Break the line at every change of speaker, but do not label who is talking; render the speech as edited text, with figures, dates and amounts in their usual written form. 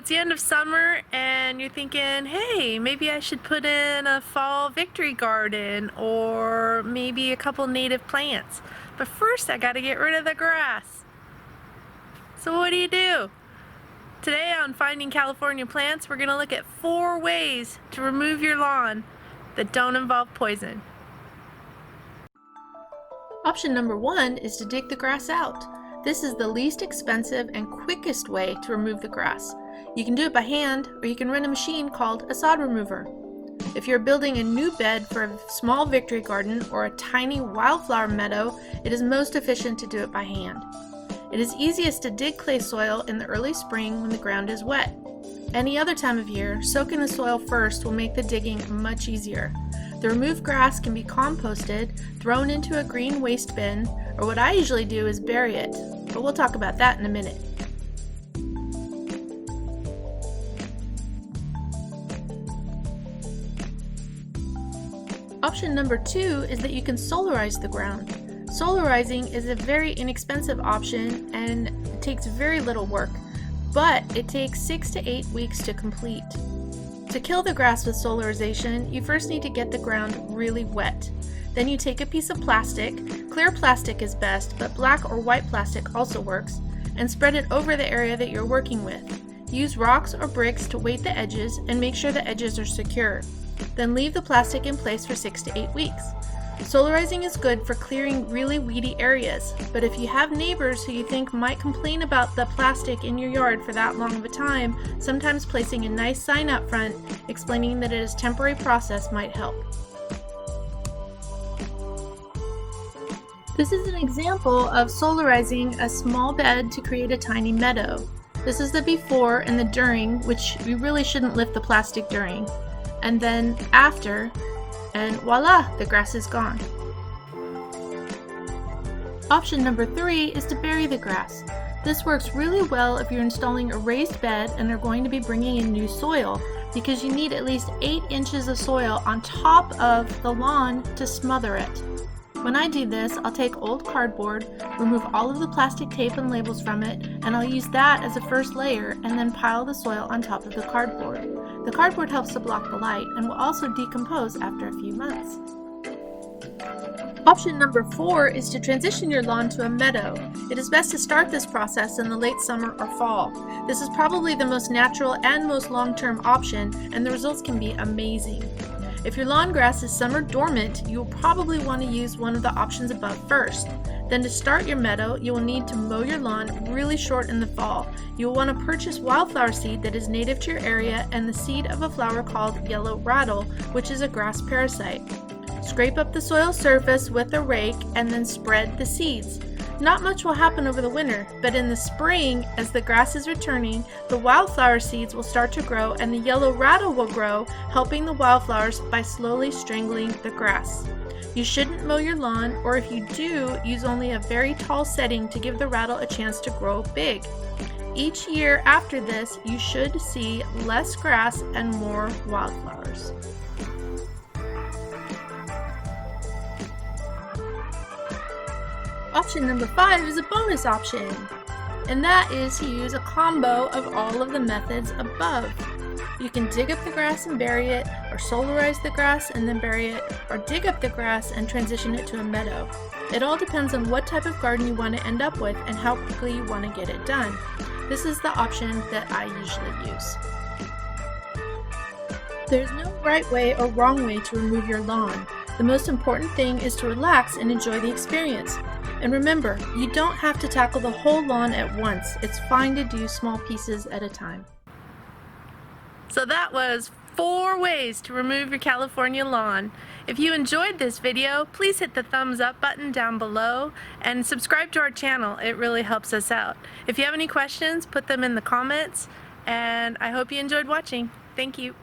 it's the end of summer and you're thinking, hey, maybe I should put in a fall victory garden or maybe a couple native plants. But first I gotta get rid of the grass. So what do? Today on Finding California Plants, we're gonna look at 4 ways to remove your lawn that don't involve poison.
Option number 1 is to dig the grass out. This is the least expensive and quickest way to remove the grass. You can do it by hand, or you can rent a machine called a sod remover. If you're building a new bed for a small victory garden or a tiny wildflower meadow, it is most efficient to do it by hand. It is easiest to dig clay soil in the early spring when the ground is wet. Any other time of year, soaking the soil first will make the digging much easier. The removed grass can be composted, thrown into a green waste bin, or what I usually do is bury it, but we'll talk about that in a minute. Option number 2 is that you can solarize the ground. Solarizing is a very inexpensive option and it takes very little work, but it takes 6 to 8 weeks to complete. To kill the grass with solarization, you first need to get the ground really wet. Then you take a piece of plastic, clear plastic is best, but black or white plastic also works, and spread it over the area that you're working with. Use rocks or bricks to weight the edges and make sure the edges are secure. Then leave the plastic in place for 6 to 8 weeks. Solarizing is good for clearing really weedy areas, but if you have neighbors who you think might complain about the plastic in your yard for that long of a time, sometimes placing a nice sign up front explaining that it is a temporary process might help. This is an example of solarizing a small bed to create a tiny meadow. This is the before and the during, which you really shouldn't lift the plastic during. And then after, and voila, the grass is gone. Option number 3 is to bury the grass. This works really well if you're installing a raised bed and are going to be bringing in new soil, because you need at least 8 inches of soil on top of the lawn to smother it. When I do this, I'll take old cardboard, remove all of the plastic tape and labels from it, and I'll use that as a first layer and then pile the soil on top of the cardboard. The cardboard helps to block the light and will also decompose after a few months. Option number 4 is to transition your lawn to a meadow. It is best to start this process in the late summer or fall. This is probably the most natural and most long-term option, and the results can be amazing. If your lawn grass is summer dormant, you will probably want to use one of the options above first. Then to start your meadow, you will need to mow your lawn really short in the fall. You will want to purchase wildflower seed that is native to your area and the seed of a flower called yellow rattle, which is a grass parasite. Scrape up the soil surface with a rake and then spread the seeds. Not much will happen over the winter, but in the spring, as the grass is returning, the wildflower seeds will start to grow and the yellow rattle will grow, helping the wildflowers by slowly strangling the grass. You shouldn't mow your lawn, or if you do, use only a very tall setting to give the rattle a chance to grow big. Each year after this, you should see less grass and more wildflowers. Option number 5 is a bonus option, and that is to use a combo of all of the methods above. You can dig up the grass and bury it, or solarize the grass and then bury it, or dig up the grass and transition it to a meadow. It all depends on what type of garden you want to end up with and how quickly you want to get it done. This is the option that I usually use. There's no right way or wrong way to remove your lawn. The most important thing is to relax and enjoy the experience. And remember, you don't have to tackle the whole lawn at once. It's fine to do small pieces at a time.
So that was 4 ways to remove your California lawn. If you enjoyed this video, please hit the thumbs up button down below and subscribe to our channel. It really helps us out. If you have any questions, put them in the comments, and I hope you enjoyed watching. Thank you.